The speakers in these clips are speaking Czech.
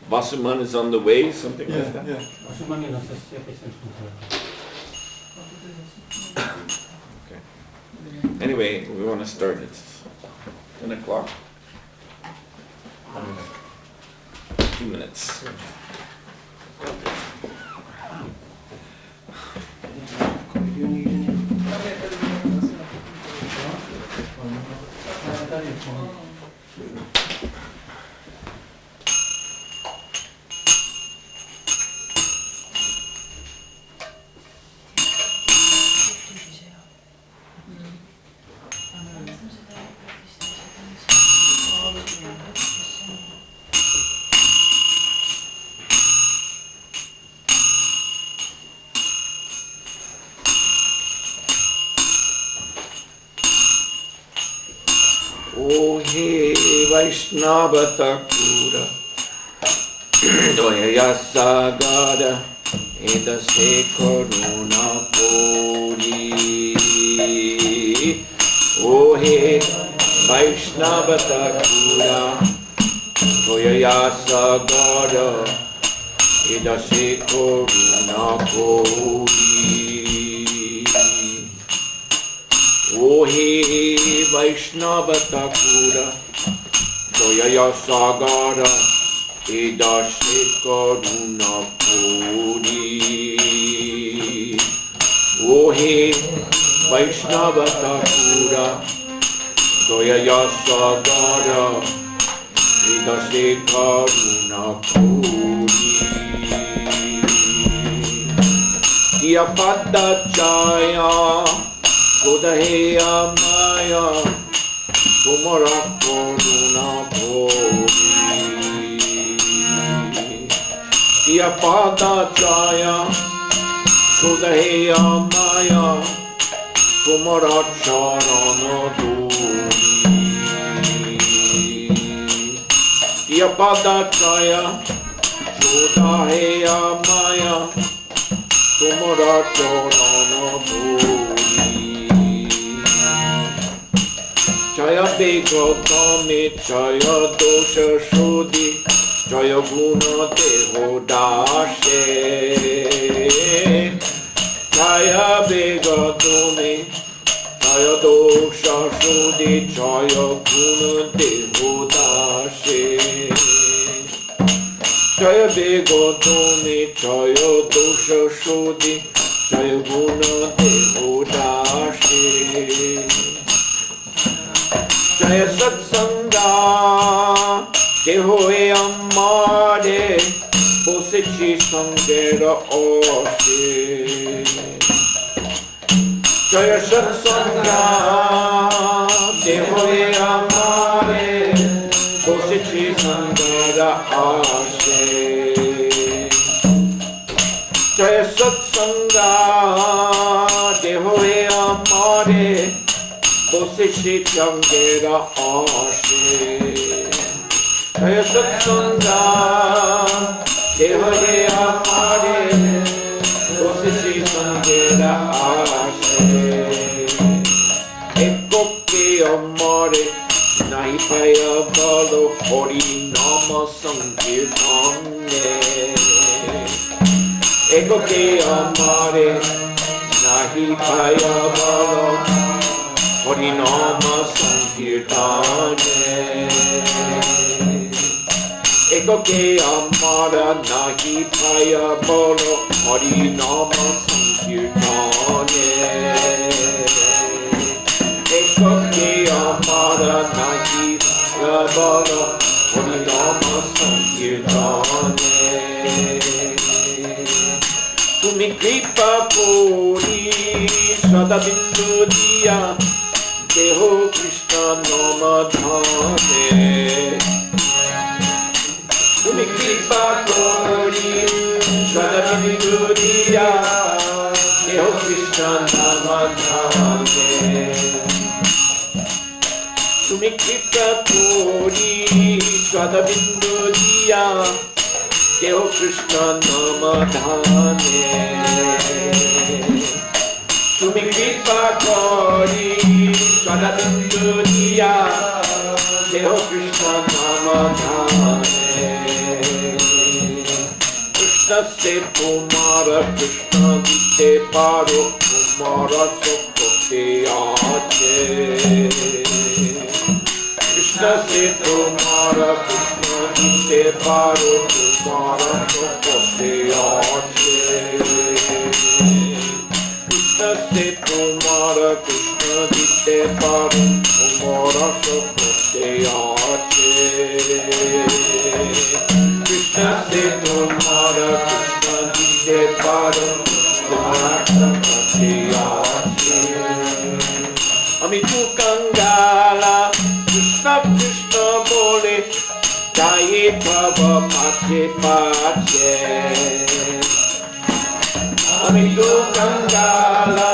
Vasuman is on the way, something like that? Yeah. Okay. Anyway, we want to start. It's 10 o'clock. 2 minutes. O he Vaishnava Thakura Vyasa Gada Edase Karuna Puri O he Vaishnava Thakura Vyasa Gada Edase Karuna Puri O he Vaishnava Thakura Doyaya Sagara Edase Karuna Puri O he Vaishnava Thakura Doyaya Sagara Edase Karuna Puri Diyapada Chaya Godaheya Maya Tumara Karuna Puri Diyapada Chaya Godaheya Maya Tumara Charana Duri Diyapada Chaya Godaheya Maya Tumara Charana Duri Jaya Begotami Jaya Dosha Shuddhi Jaya Guna Deho Dashe Jaya Begotami Jaya Dosha Shuddhi Jaya Guna Deho Dashe Jaya Begotami Jaya Dosha Shuddhi Jaya Guna Deho Dashe Jaya Satsanga Geho Amare Bosichi Sangera Oshe Jaya Satsanga Geho Amare Bosichi Sangera Oshe Jaya Satsanga Geho Amare Bosichi Sangera Oshe Jaya Satsanga Deho Amare Bosichi Sangera Oshe Eko ke amare nahi paya balo Hari Nama Sankirtane Eko ke amare nahi paya balo Hari Nama Sankirtane Eko ke amara nahi paya bolo Hari Nama Sankirtane Eko ke amara nahi paya bolo Hari Nama Sankirtane Tumi kripa kori sada bindu diya Deho Krishna Nama Dhane Tumi kripa kori sada bindu diya Deho Krishna Nama Dhane Tumi kripa kori sada bindu diya Deho Krishna Nama Dhane Tumi kripa kori sada bindu diya Deho Krishna Nama Dhane se tumara Krishna dite paro tumara sokote aache. Krishna se tumara Krishna dite paro tumara sokote aache. Krishna se tumara Krishna dite paro tumara sokote aache. Krishna se tumara Krishna dite paro tumara sokote aache. Ami tu Kangala Krishna Krishna bole jaye bhava pache pache. Ami tu Kangala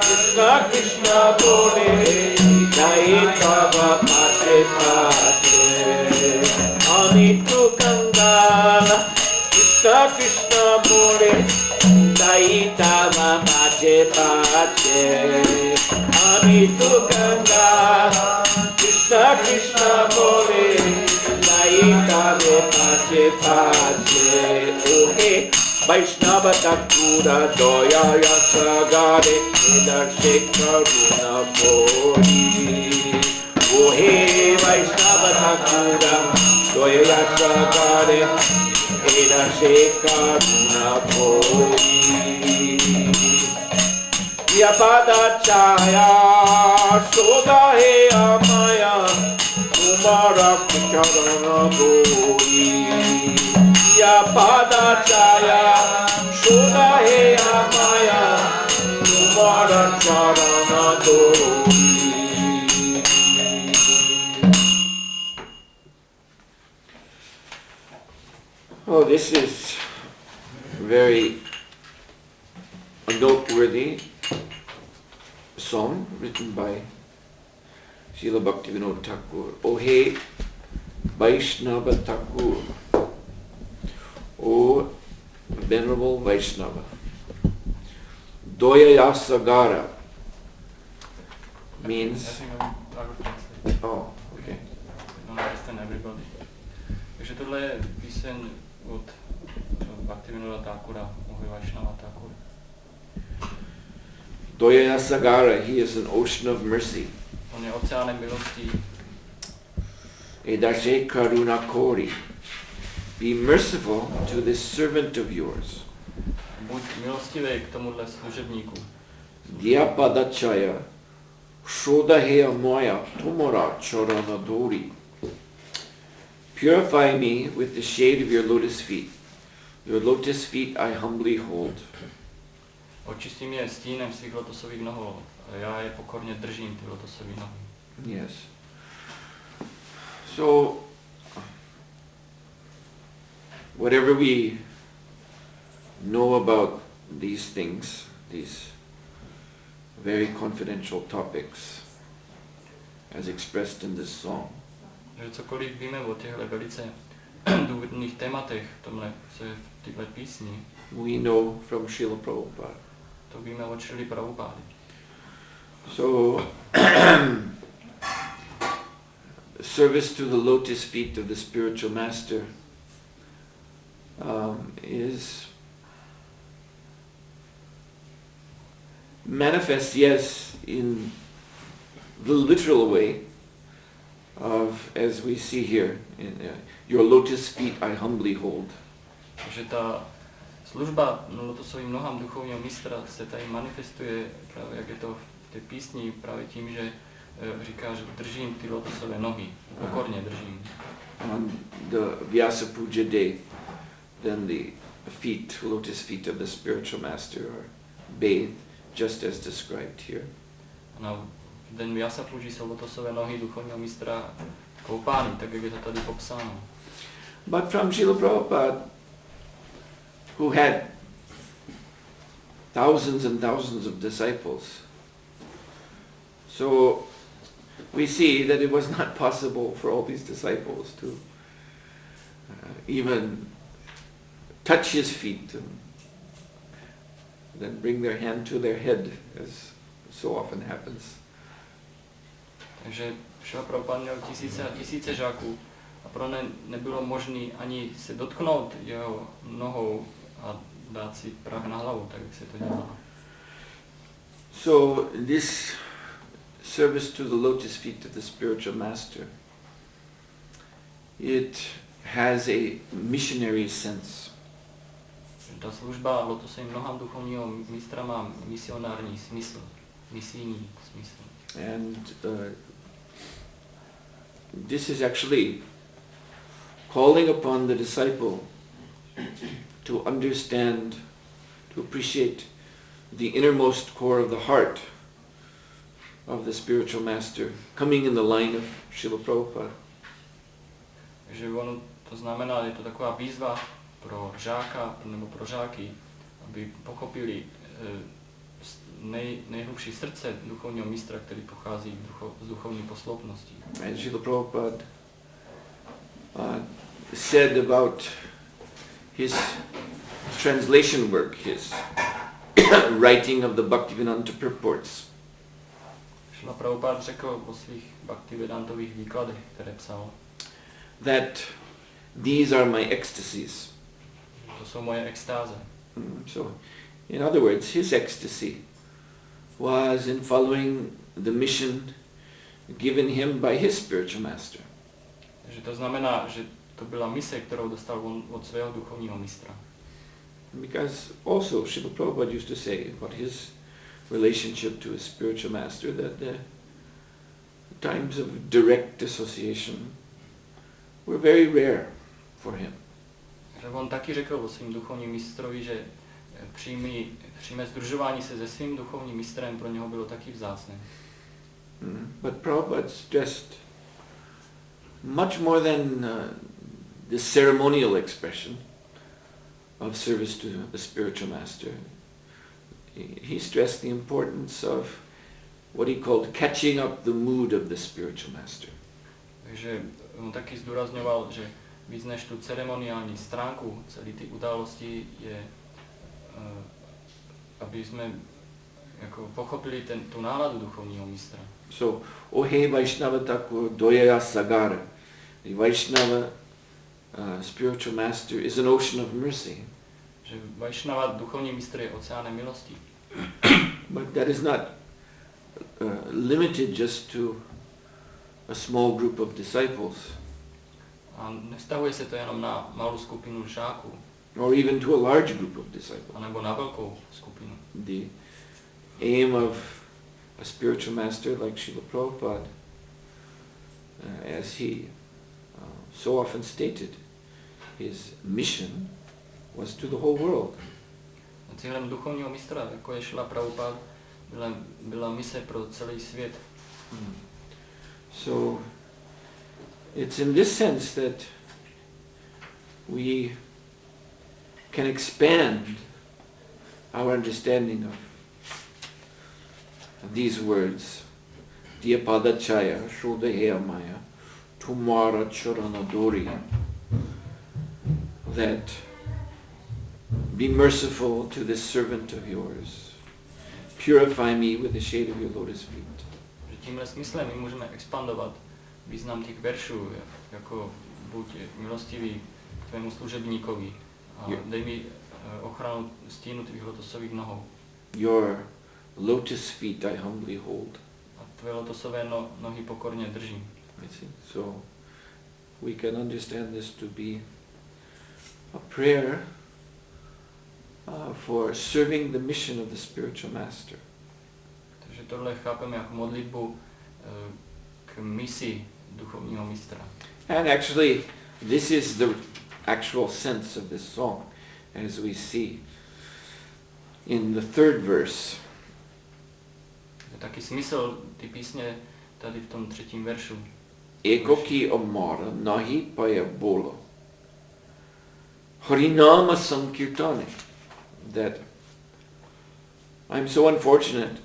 Krishna Krishna bole jaye bhava pache pache. Ami tu Kangala Krishna Krishna bole jaye bhava pache pache. Ami tu Kangala Krishna Krishna bole naita me pache pache. Oh hey Vaishnava Thakura doya yasa gare edarshe karuna pori. Oh hey Vaishnava Thakura doya yasa gare edarshe karuna pori. Yapada chaya soda he amaya tumara charana dori. Yapada chaya soda he amaya tumara charana dori. Oh, this is very noteworthy song written by Srila Bhaktivinoda Thakur. O hey Vaishnava Thakur, O Venerable Vaishnava, Doya Yasagara means... Oh, okay. I don't understand everybody. Takže tohle je píseň od Bhaktivinoda Thakura, o Vaishnava Thakur. Doya Sagara, he is an ocean of mercy. On je oceánem milostí. Edashe Karuna Kori, be merciful to this servant of yours. Buď milostivý k tomuhle služebníku. Dyapadachaya Shodahea Moya Tomora Charanadori. Purify me with the shade of your lotus feet. Your lotus feet I humbly hold. Očistí mě stínem svých lotosových nohou a já je pokorně držím, ty lotosové nohy. Yes. So, whatever we know about these things, these very confidential topics, as expressed in this song, že cokoliv víme o těchto velice důvodných tématech, tomhle, co je v této písni, we know from Srila Prabhupada. To víme od Srily Prabhupády. So, service to the lotus feet of the spiritual master is manifest, yes, in the literal way of, as we see here, in, your lotus feet I humbly hold. Takže ta služba lotosovým nohám duchovního mistra se tady manifestuje, právě jak je to v té písni, právě tím, že říká, že držím ty lotosové nohy, pokorně držím. On the Vyasa Puja day, then the feet, lotus feet of the spiritual master are bathed, just as described here. Na den Vyasa Puji jsou lotosové nohy duchovního mistra koupány, tak jak je to tady popsáno. But from Srila Prabhupada, who had thousands and thousands of disciples, so we see that it was not possible for all these disciples to even touch his feet and then bring their hand to their head, as so often happens. Takže Šrila Prabhupád měl tisíce a tisíce žáků a pro ně nebylo možné ani se dotknout jeho nohou a dát si prach na hlavu, tak jak se to dělá. So this service to the lotus feet of the spiritual master, it has a missionary sense. Ta služba lotosovým nohám duchovního mistra má misionární smysl, misijní smysl. And this is actually calling upon the disciple to understand, to appreciate the innermost core of the heart of the spiritual master, coming in the line of Srila Prabhupada. Takže ono to znamená, je to taková výzva pro žáka nebo pro žáky, aby pochopili nejhlubší srdce duchovního mistra, který pochází z duchovní posloupnosti. And Srila Prabhupada said about his translation work, his writing of the Bhaktivedanta purports. Srila Prabhupada řekl o svých Bhaktivedantových výkladech, které psal, that these are my ecstasies. To jsou moje extáze. So, in other words, his ecstasy was in following the mission given him by his spiritual master. Takže to znamená, že to byla mise, kterou dostal on od svého duchovního mistra. Because also Srila Prabhupada used to say about his relationship to his spiritual master that the times of direct association were very rare for him. Že on taky řekl o svým duchovním mistrovi, že přímé sdružování se se svým duchovním mistrem pro něho bylo taky vzácné. But Prabhupada stressed much more than the ceremonial expression of service to the spiritual master. He stressed the importance of what he called catching up the mood of the spiritual master. Takže on taky zdůrazňoval, že víc než tu ceremoniální stránku celé ty události je, aby jsme jako pochopili tu náladu duchovního mistra. So, O he Vaishnava Thakura Doya Sagar. The Vaishnava spiritual master is an ocean of mercy. Že Vaishnava duchovní mistr je oceánem milosti. But that is not limited just to a small group of disciples. A nevztahuje se to jenom na malou skupinu žáků. Or even to a large group of disciples. A nebo na velkou skupinu. The aim of a spiritual master like Srila Prabhupada, as he so often stated, his mission was to the whole world. Cílem duchovního mistra, jako je Srila Prabhupada, byla mise pro celý svět. So it's in this sense that we can expand our understanding of these words. Diyapadachaya Shodahaya Maya Tumara Charanadori. That be merciful to this servant of yours. Purify me with the shade of your lotus feet. Že tímhle smyslem my můžeme expandovat význam těch veršů, jako buď milostivý k tvému služebníkovi a dej mi ochranu stínu tvých lotosových nohou. Your lotus feet I humbly hold. A tvé lotosové nohy pokorně držím. So we can understand this to be a prayer for serving the mission of the spiritual master. Takže tohle chápeme jako modlitbu k misi duchovního mistra. And actually, this is the actual sense of this song, as we see in the third verse. Je taky smysl ty písně tady v tom třetím veršu. Ekoki amara nahi paya bola. Harinama sankirtane. That I'm so unfortunate.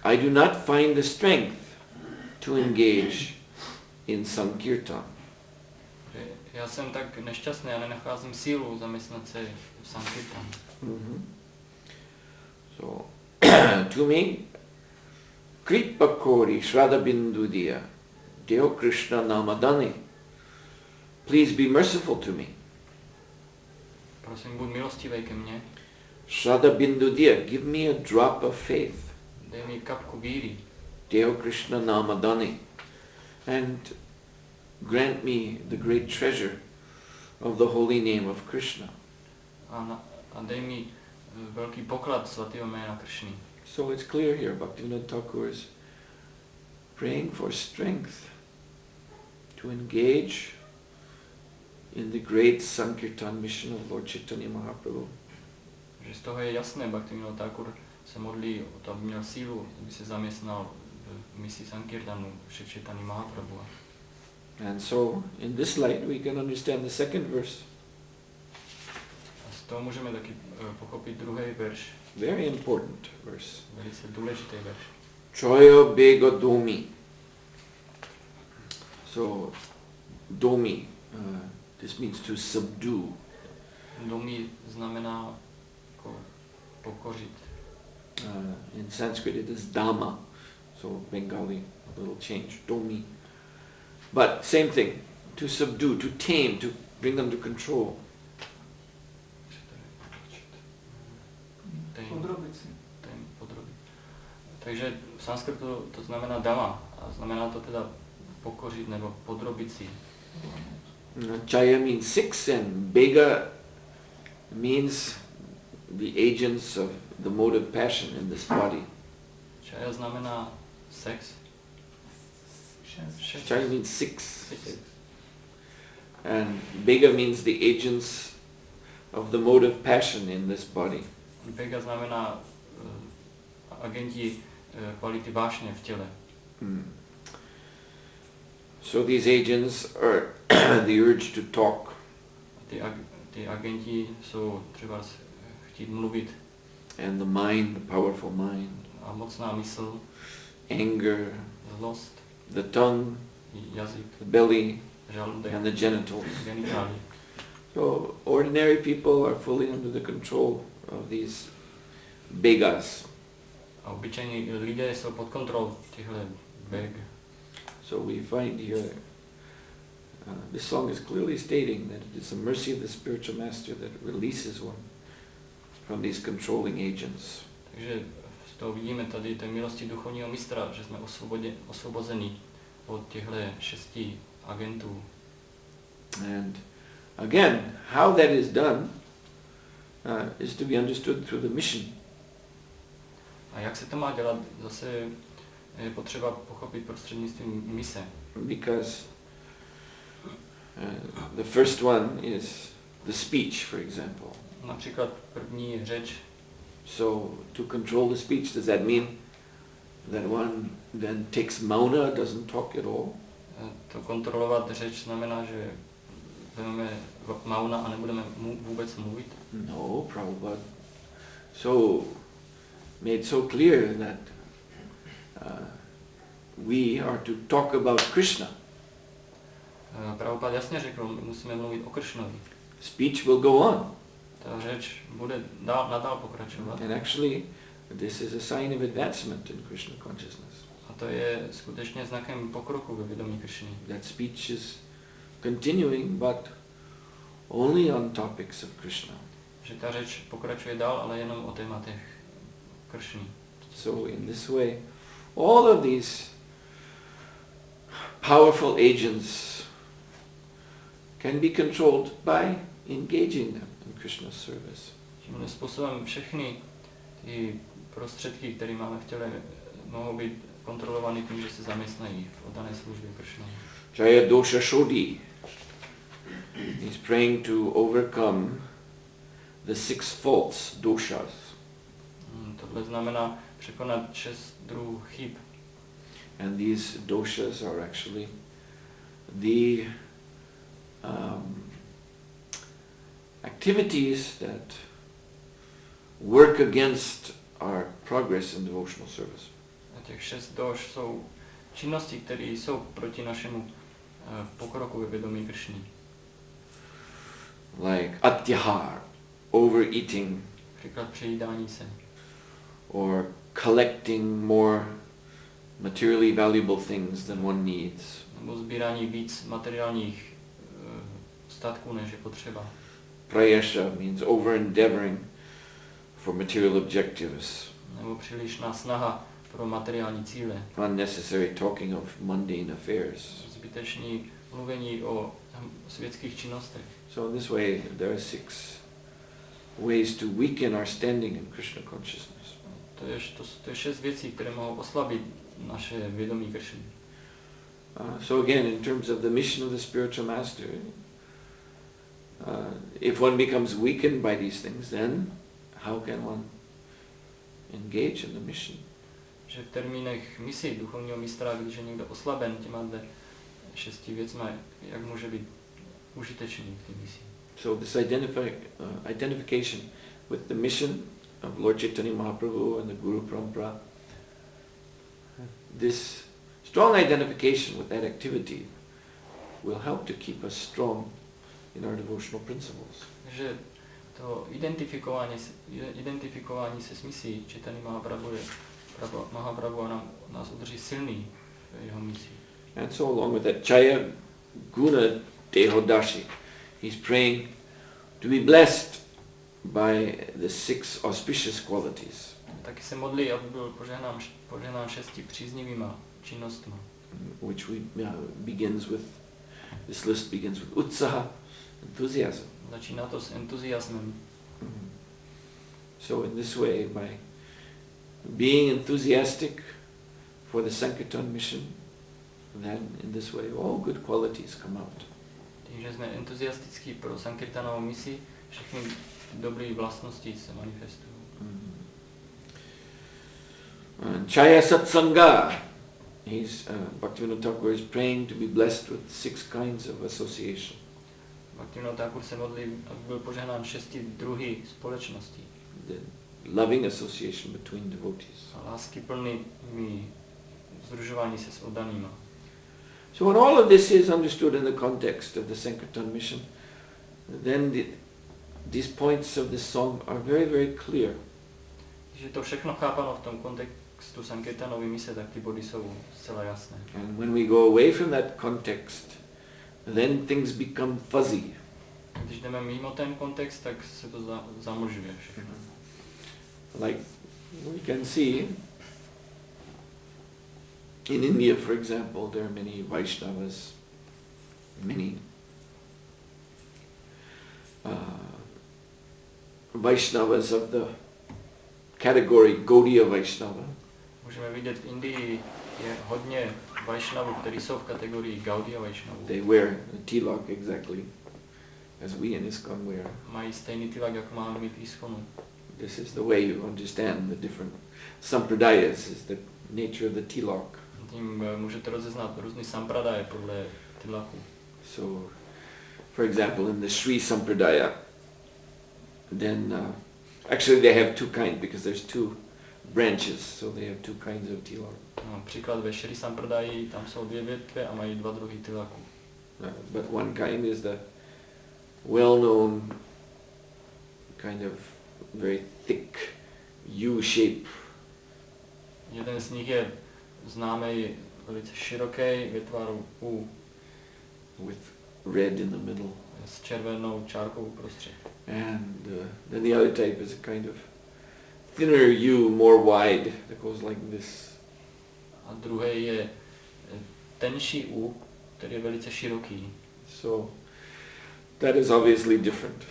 I do not find the strength to engage in sankirtan. Já jsem tak nešťastný, já nenacházím sílu zaměstnat se v sankirtan. So, to me, Kripa Kori Shraddha Bindu Diya Deho Krishna Namadani, please be merciful to me. prosím, buď milostivý ke mně, Shraddha bindu diya, give me a drop of faith. dej mi kapku víry. Deho Krishna namadani. And grant me the great treasure of the holy name of Krishna. A dej mi velký poklad svatého jména Kršny. So it's clear here, Bhaktivinoda Thakur is praying for strength to engage in the great Sankirtan mission of Lord Chaitanya Mahaprabhu. Že z toho je jasné, Bhaktivinoda Thakur se modlí o to, aby měl sílu, aby se zaměstnal v misi Sankirtanu Šri Chaitanya Mahaprabhu. And so, in this light, we can understand the second verse. A z toho můžeme taky pochopit druhý verš. Very important verse. Velice důležitý verš. Choya bega domi. So, domi, this means to subdue. Domi znamená jako pokořit. In Sanskrit it is dhamma, so Bengali, a little change, domi. But same thing, to subdue, to tame, to bring under control. Podrobit. Takže v sanskritu to znamená dhamma a znamená to teda pokořit nebo podrobit si. Chaya means six and bega means the agents of the mode of passion in this body. Chaya znamená sex. Chaya means six. And bega means the agents of the mode of passion in this body. Bega znamená agenti kvality vášně v těle. So these agents are the urge to talk. Ty agenti jsou třeba chtít mluvit. And the mind, the powerful mind. A mocná mysl. Anger. Zlost. The tongue. Jazyk. The belly. Žaludek. And the genitals. Genitálie. So ordinary people are fully under the control of these begas. A obyčejní lidé jsou pod kontrolou těchto beg. So we find here, this song is clearly stating that it is the mercy of the spiritual master that releases one from these controlling agents. Takže z toho vidíme tady té milosti duchovního mistra, že jsme osvobozeni od těchto 6 agentů. And again, how that is done is to be understood through the mission. A jak se to má dělat, zase je potřeba pochopit prostřednictvím mise. Because the first one is the speech, for example. Například první řeč. So to control the speech, does that mean that one then takes mauna, doesn't talk at all? To kontrolovat řeč znamená, že vezmeme mauna a nebudeme vůbec mluvit? No, Prabhupada. So made so clear that we are to talk about Krishna. Prabhupada jasně řekl, my musíme mluvit o Kršnovi. Speech will go on. Ta řeč bude nadál pokračovat. And actually, this is a sign of advancement in Krishna consciousness. A to je skutečně znakem pokroku ve vědomí Kršny. That speech is continuing, but only on topics of Krishna. Že ta řeč pokračuje dál, ale jenom o tématech Kršny. So in this way, all of these powerful agents can be controlled by engaging them in Krishna's service. Tímhle způsobem všechny ty prostředky, které máme v těle, mohou být kontrolovány tím, že se zaměstnají v oddané službě Kršnovi. Jaya dosha shodhi. He's praying to overcome the 6 faults, doshas. Tohle znamená překonat 6 druhů chyb. And these doshas are actually the activities that work against our progress in devotional service. A těch 6 doš jsou činnosti, které jsou proti našemu pokroku ve vědomí Kršny. Like atyahar, overeating, Příklad přejídání se. or collecting more materially valuable things than one needs. Nebo sbírání víc materiálních statků, než je potřeba. prayasha means over endeavoring for material objectives. Nebo přílišná snaha pro materiální cíle. Unnecessary talking of mundane affairs. Zbytečné mluvení o světských činnostech. So in this way there are 6 ways to weaken our standing in Krishna consciousness. To je 6 věcí, které mohou oslabit naše vědomí Kršny. So again, in terms of the mission of the spiritual master, if one becomes weakened by these things, then how can one engage in the mission? Že v termínech misi duchovního mistra, když je někdo oslaben těma 6 věcma, jak může být užitečný v té misi. So this identification with the mission of Lord Chaitanya Mahaprabhu and the Guru Parampara, this strong identification with that activity will help to keep us strong in our devotional principles. Že to identifikování se s misí Chaitanya Mahaprabhu nás udrží silný v jeho misi. And so along with that Chaya Guna Deho Dashi, he's praying to be blessed by the 6 auspicious qualities. Taky se modlí, aby byl požehnán 6 příznivýma činnostmi. Which this list begins with utsaha, enthusiasm. Začíná to s entuziasmem. So in this way, by being enthusiastic for the Sankirtan mission, then in this way all good qualities come out. Tím, že jsme entuziastický pro Sankirtanovou misi, všechny dobré vlastnosti se manifestují. Chaya Satsanga, Bhaktivinoda Thakur is praying to be blessed with 6 kinds of association. Bhaktivinoda Thakur se modlí, aby byl požehnán 6 druhy společností. The loving association between devotees. A láskyplný združování se s oddanýma. So when all of this is understood in the context of the Sankirtan mission, then these points of this song are very, very clear. Když je to všechno chápano v tom kontextu Sankirtanovy mise, tak ty body jsou zcela jasné. And when we go away from that context, then things become fuzzy. Když jdeme mimo ten kontext, tak se to zamlžuje všechno. Like we can see in India, for example, there are many Vaishnavas, many Vaishnavas of the category Gaudiya Vaishnava. Můžeme vidět v Indii je hodně Vaishnavů, kteří jsou v kategorii Gaudiya Vaishnavů. They wear a tilak exactly as we in ISKCON wear. Mají stejný tilak, jak máme my v ISKCONu. This is the way you understand the different sampradayas, is the nature of the tilak. Tím můžete rozeznat různý sampradaje podle tilaku. So, for example, in the Sri Sampradaya, then actually they have 2 kinds because there's 2 branches, so they have 2 kinds of tilak. No, příklad ve Sri Sampradaji, tam jsou 2 větve a mají 2 druhy tilaku. But one kind is the well-known kind of very thick U shape. Jeden z nich je známý velice široký ve tvaru U. With red in the middle. S červenou čárkou uprostřed. And then the other type is a kind of thinner U, more wide, that goes like this. A druhý je tenší U, který je velice široký. So that is obviously different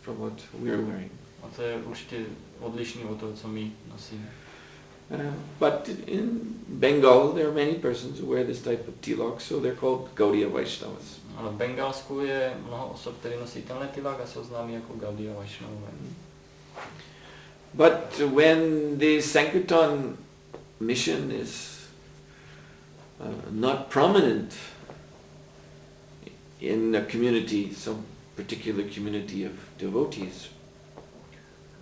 from what we are wearing. A to je určitě odlišný od toho, co my nosíme. But in Bengal there are many persons who wear this type of tilak, so they're called Gaudiya Vaishnavas. Ale v Bengalsku je mnoho osob, které nosí tenhle tilak a jsou známí jako Gaudiya Vaishnavové. But when the Sankirtan mission is not prominent in a community, some particular community of devotees,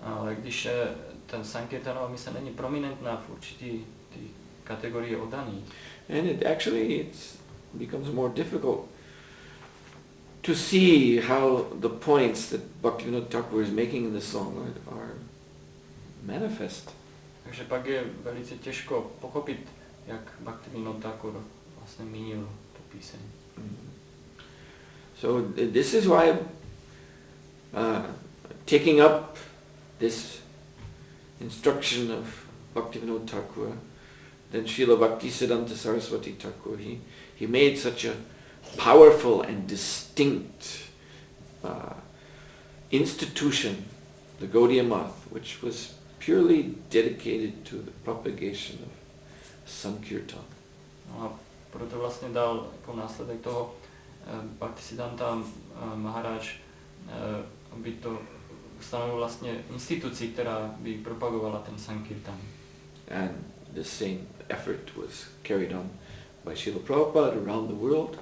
ale když ten Sankirtanova mise není prominentná v určitý kategorii oddaných, and it actually becomes more difficult to see how the points that Bhaktivinoda Thakur is making in the song are manifest. Takže pak je velice těžko pochopit, jak Bhaktivinoda Thakur vlastně mínil tu píseň. So this is why taking up this instruction of Bhaktivinoda Thakura, then Srila Bhaktisiddhanta Saraswati Thakur, he made such a powerful and distinct institution, the Gaudiya Math, which was purely dedicated to the propagation of Sankirtan. No a proto vlastně dal jako následek toho Bhaktisiddhanta Maharaj, aby to ustanovil vlastně instituci, která by propagovala ten Sankirtan. And the same effort was carried on by Srila Prabhupada around the world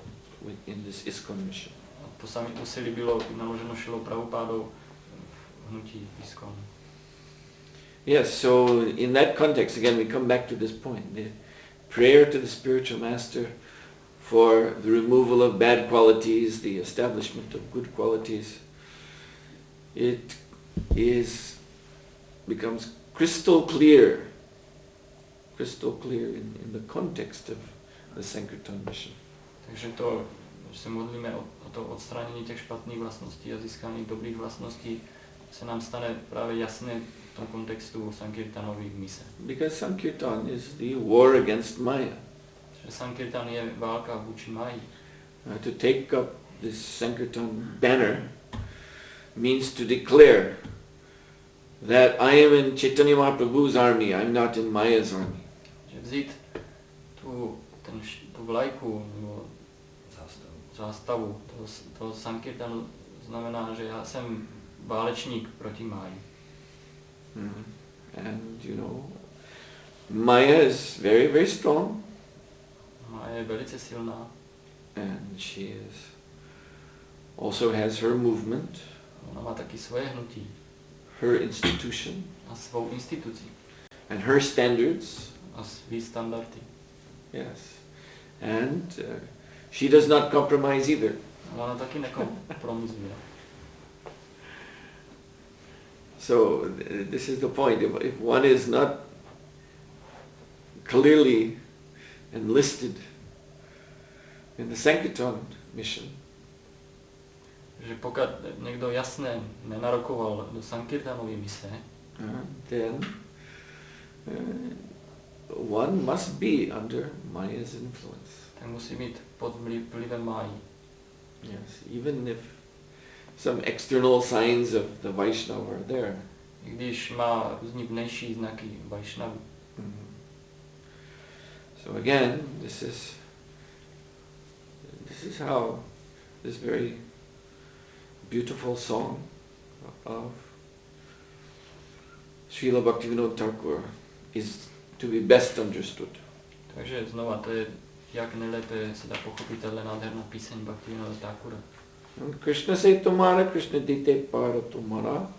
in this ISKCON mission. A to samé úsilí bylo naloženo Srilou Prabhupádou v hnutí ISKCON. Yes, so in that context, again, we come back to this point. The prayer to the spiritual master for the removal of bad qualities, the establishment of good qualities, it becomes crystal clear in the context of the Sankirtan mission. Takže to, že se modlíme o to odstranění těch špatných vlastností a získání dobrých vlastností, se nám stane právě jasné v tom kontextu Sankirtanových mise. Because Sankirtan is the war against Maya. Že Sankirtan je válka vůči Maji. To take up this Sankirtan banner means to declare that I am in Chaitanya Mahaprabhu's army, I'm not in Maya's army. Že vzít tu vlajku nebo zástavu toho Sankirtanu znamená, že já jsem válečník proti Máji. And you know, Maya is very, very strong. Mája je velice silná. And she also has her movement. Ona má taky svoje hnutí. Her institution. A svou instituci. And her standards. A svý standardy. Yes. And she does not compromise either. Ona taky nekompromizuje. So this is the point. If one is not clearly enlisted in the Sankirtan mission, že pokud někdo jasně nenarokoval do Sankirtanové mise, then one must be under Maya's influence. Tak musí být pod vlivem Máji. Yes, even if some external signs of the Vaishnava are there. I když má různý vnější znaky Vaishnavy. So again, this is how this very beautiful song of Srila Bhaktivinoda Thakura is to be best understood. Takže znova to je, jak nejlépe se dá pochopit tato nádherná píseň Bhaktivinoda Thakura. Krishna se tumara, Krishna dite para tumara,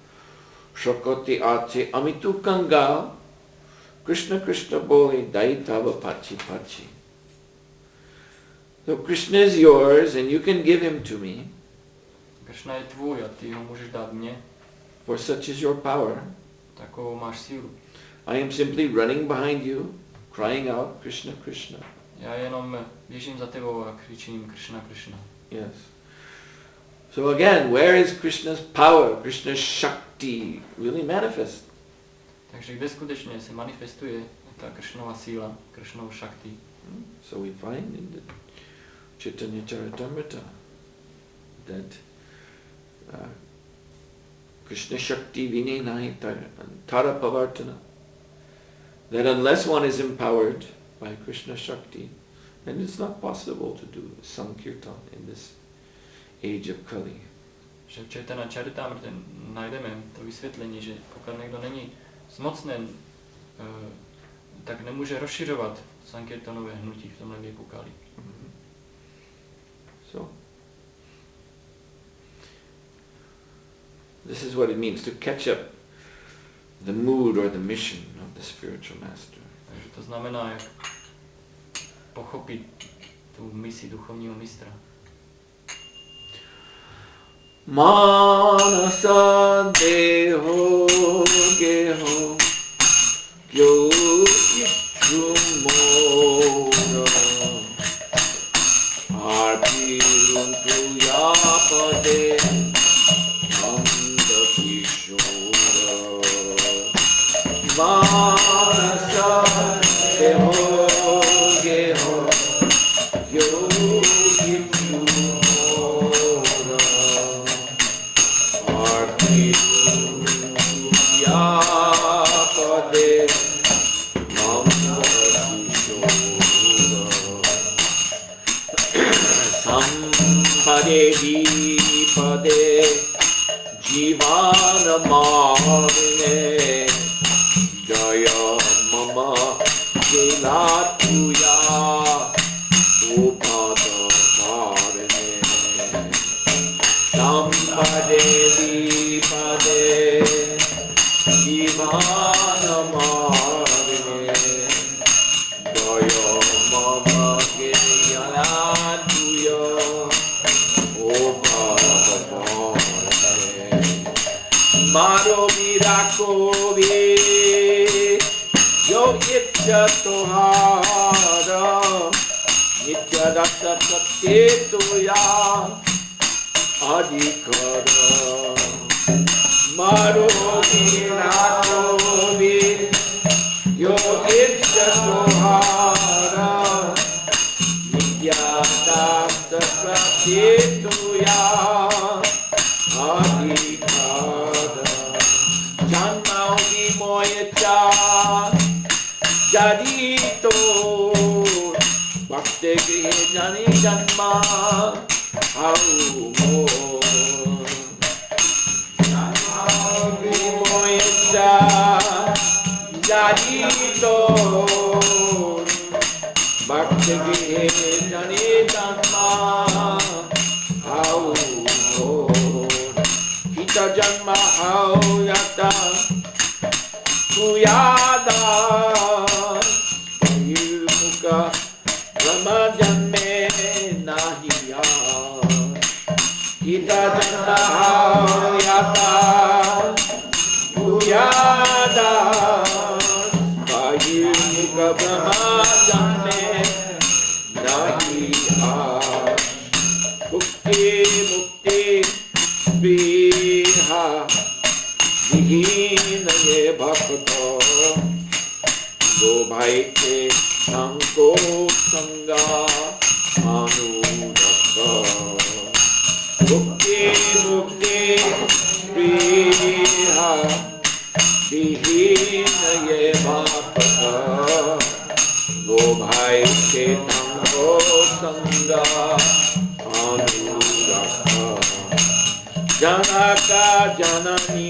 shakati ache amitu kanga, Krishna Krishna bole dai tava pachi pachi. So Krishna is yours and you can give him to me. Krishna je tvůj a ty ho můžeš dát mně. For such is your power. Takovou máš sílu. I am simply running behind you, crying out Krishna Krishna. Já jenom běžím za tebou a křičím Krishna Krishna. Yes. So again, where is Krishna's power, Krishna's Shakti really manifest? Takže kde skutečně se manifestuje ta Krishnova síla, Krishnova Shakti? So we find in the Chaitanya Charitamrita that Krishna Shakti Vinay Tara Pavartana, that unless one is empowered by Krishna Shakti, then it's not possible to do Sankirtan in this age of Kali. Že v Chaitanya Charitamrita najdeme to vysvětlení, že pokud někdo není zmocněn, tak nemůže rozšiřovat Sankirtanové hnutí v tomhle věku Kali. So, this is what it means to catch up the mood or the mission of the spiritual master. Takže to znamená, jak pochopit tu misi duchovního mistra. Manasa Deho Geho Gyojumora Artiruntu Yapade Pade Sampade Vipade Jivana Marine Jaya Mama Kilatuya Upada Karine Sampade Vipade Jivana Marine Jaya Mama Kilatuya Maro Mirakovi Yo Itya Tohara Nitya Rasa Pratyetoya Adhikara Maro Mirakovi Yo Itya Tohara Nitya Rasa Pratyetoya Adhikara Janmaudi Moyacha Jadito Bhakti Jani Janma Haumo Janmaudi Moyacha Jadito Bhakti Jani Janma Haumo Kita Janma Hauyata Kuyada Yumuka Brahma Janme Nahiya Kita Janma Hauyata Kuyada Yumuka Brahma Janme Nahiya Mukti Mukti Biha Vihin Ye Bhakta Go Bhaite Sanko Sanga Anudakta Mukti Mukti Biha Vihin Ye Bhakta Go Bhaite Sanko Sanga Anudakta Janaka Janani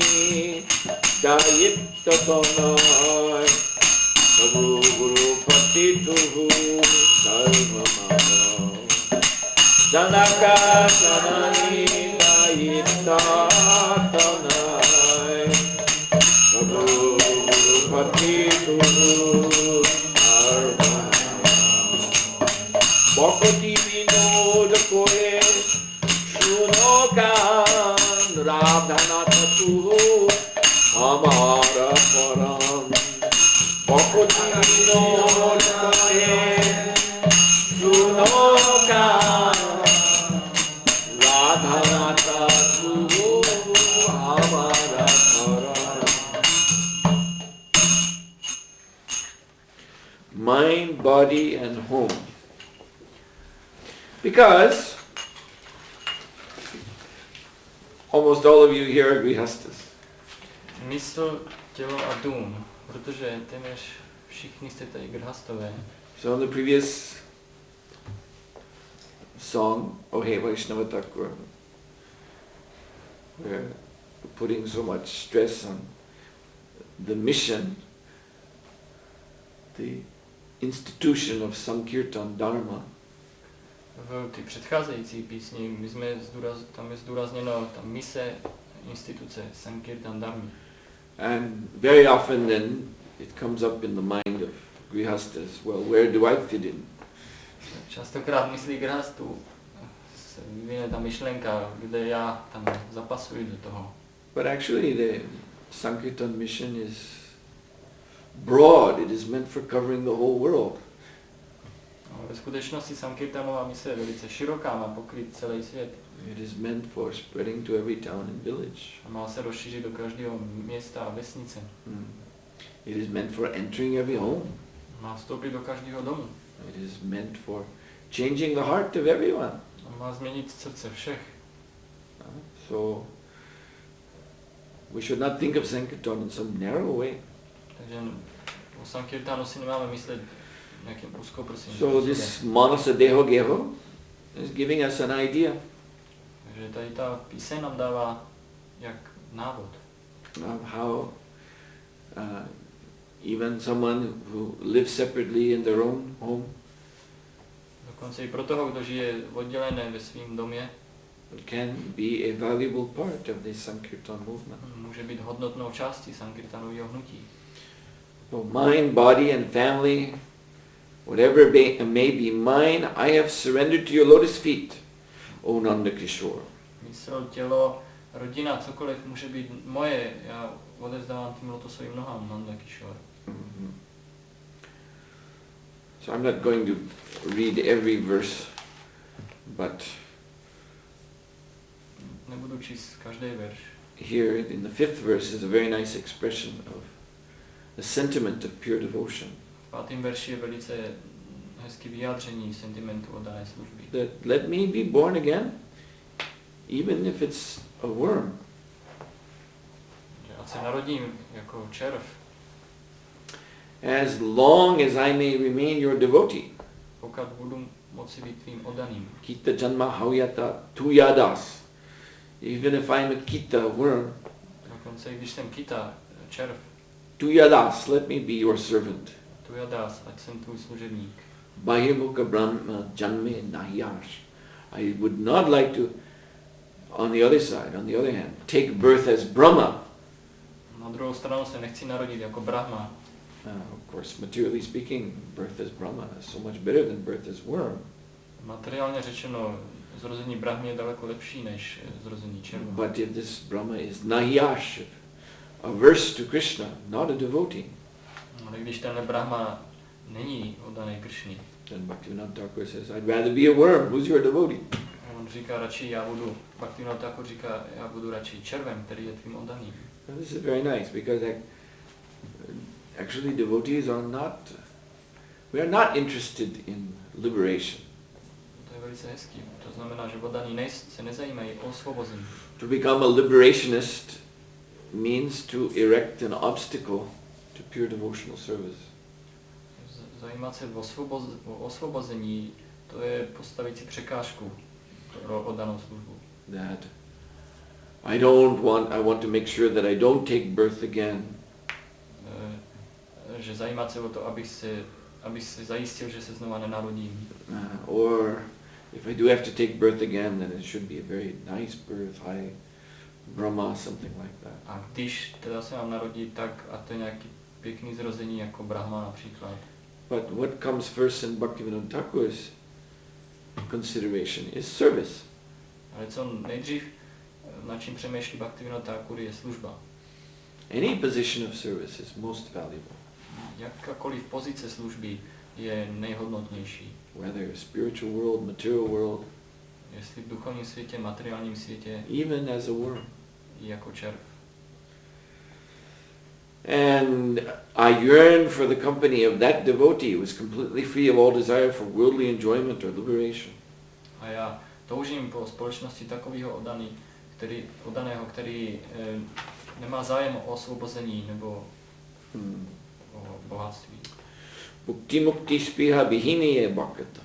Dayita Tanai Prabhu Guru Patituhu Sarvamana Janaka Janani Dayita Tanai Prabhu Guru Patituhu Sarvamana Bhakti Vinod Kore Sunokan Radhanata Tu Amara Param Bhakti Vinod Kore Sunokan Radhanata Tu Amara Param. Mind, body and home. Because almost all of you here are grihastas. Mysl, tělo a dům, protože téměř všichni jste tady grhastové. So in the previous song, Oh Hey Vaishnava Thakura, we're putting so much stress on the mission, the institution of Sankirtan Dharma. V té předcházející písni tam je zdůrazněno ta mise instituce Sankirtan Dharmy. And very often then it comes up in the mind of grihastas, well, where do I fit in? Častokrát myslí grihastů se vyvine ta myšlenka, kde já tam zapasuji do toho. But actually the Sankirtan mission is broad, it is meant for covering the whole world. Ve skutečnosti Sankirtanová mise je velice široká, má pokryt celý svět. It is meant for spreading to every town and village. A má se rozšířit do každého města a vesnice. It is meant for entering every home. Má vstoupit do každého domu. It is meant for changing the heart of everyone. A má změnit srdce všech. So We should not think of Sankirtan in some narrow way. Takže o Sankirtanu si nemáme myslet nějakým úzkoprsým. So this Manasa, Deho, Geho is giving us an idea. Takže tady ta píseň nám dává jak návod. Of how even someone who lives separately in their own home Dokonce i pro toho, kdo žije oddělené ve svém domě, can be a valuable part of this Sankirtan movement. může být hodnotnou částí Sankirtanového hnutí. So mind, body and family, whatever may be mine, I have surrendered to your lotus feet, O Nanda Kishore. Mysl, tělo, rodina, cokoliv může být moje, já odevzdávám tím lotosovým nohám, Nanda Kishore. Mm-hmm. So I'm not going to read every verse, but Nebudu číst každý verš. here in the 5th verse is a very nice expression of the sentiment of pure devotion. V 5. verši je velice hezký vyjádření sentimentu oddané služby. That let me be born again, even if it's a worm. Že ať se narodím jako červ, As long as I may remain your devotee. pokud budu moci být tvým oddaným. Kita janma hauyata tuyadas. Even if I'm a kita worm, Dokonce i když jsem kita, červ, tuyadas, let me be your servant. tu jadás, ať jsem tvůj služebník. Bahirmukha brahma janme nahiyash. I would not like to, on the other hand, take birth as Brahma. Na druhou stranu se nechci narodit jako Brahma. Of course, materially speaking, birth as Brahma is so much better than birth as worm. Materiálně řečeno, zrození Brahmy je daleko lepší než zrození červa. But if this Brahma is nahiyash, averse to Krishna, not a devotee, Ale když tenhle Brahma není oddaný Kršně, then Bhaktivinoda Thakur says, I'd rather be a worm. Who's your devotee? on říká radši, Bhaktivinoda Thakur říká, já budu radši červem, který je tvým oddaným. Now, this is very nice because actually devotees are not, we are not interested in liberation. To je velice hezký. To znamená, že oddaní se nezajímají o osvobození. To become a liberationist means to erect an obstacle to pure devotional service. Zajímat se o osvobození, to je postavit si překážku pro oddanou službu. That I want to make sure that I don't take birth again. Že zajímat se o to, aby se zajistil, že se znova nenarodím. Or if I do have to take birth again, then it should be a very nice birth, high Brahma, something like that. A když teda se mám narodit, tak a to je nějaký pěkný zrození jako Brahma například. But what comes first in Bhaktivinoda Thakur's consideration is service. Ale co nejdřív, nad čím přemýšlí Bhaktivinoda Thakur, je služba. Any position of service is most valuable. Jakákoliv pozice služby je nejhodnotnější. Whether spiritual world, material world, Jestli v duchovním světě, materiálním světě, even as a worm. jako červ. And I yearn for the company of that devotee who is completely free of all desire for worldly enjoyment or liberation. A já toužím po společnosti takového oddaného, který nemá zájem o osvobození nebo o bohatství. Mukti mukti spiha bihiniye bhakata.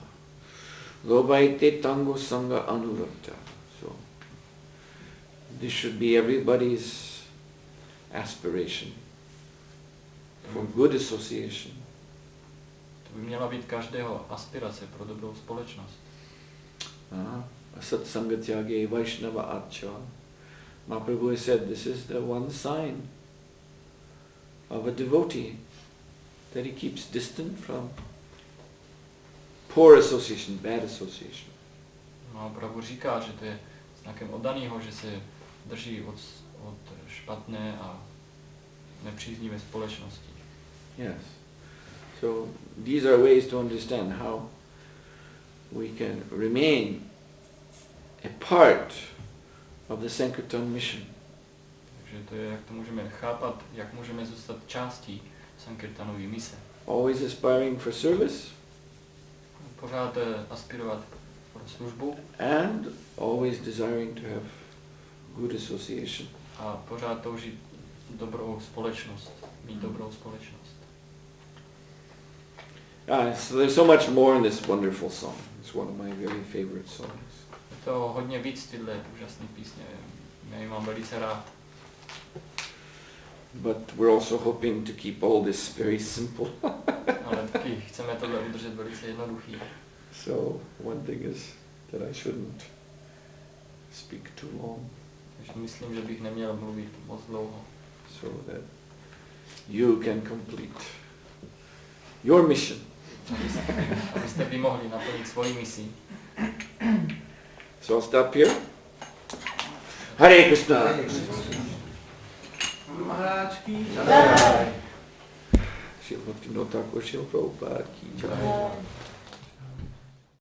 Lobaite tango sanga anurakta. So this should be everybody's aspiration for good association. To by měla být každého aspirace pro dobrou společnost. Asat sangatyage Vaishnava acha. Mahaprabhu said this is the one sign of a devotee, that he keeps distant from poor association, bad association. Mahaprabhu říká, že to je znakem oddaného, že se drží od špatné a nepříznivé společnosti. Yes. So these are ways to understand how we can remain a part of the Sankirtan mission. Takže to je, jak to můžeme chápat, jak můžeme zůstat částí Sankirtanové mise. Always aspiring for service. Pořád aspirovat pro službu. And always desiring to have good association. a pořád toužit dobrou společnost, mít dobrou společnost. So there's so much more in this wonderful song. It's one of my very favorite songs. Je to hodně víc tyhle úžasné písně, já ji mám velice rád. But we're also hoping to keep all this very simple. Ale taky chceme tohle udržet velice jednoduchý. So one thing is that I shouldn't speak too long. Takže myslím, že bych neměl mluvit moc dlouho. So that you can complete your mission. Abyste vy mohli naplnit svoji misi. So I'll stop here. Hare Krishna. Maharaj ki jai. Shri Bhaktivinoda Thakur Shri Prabhupada ki jai.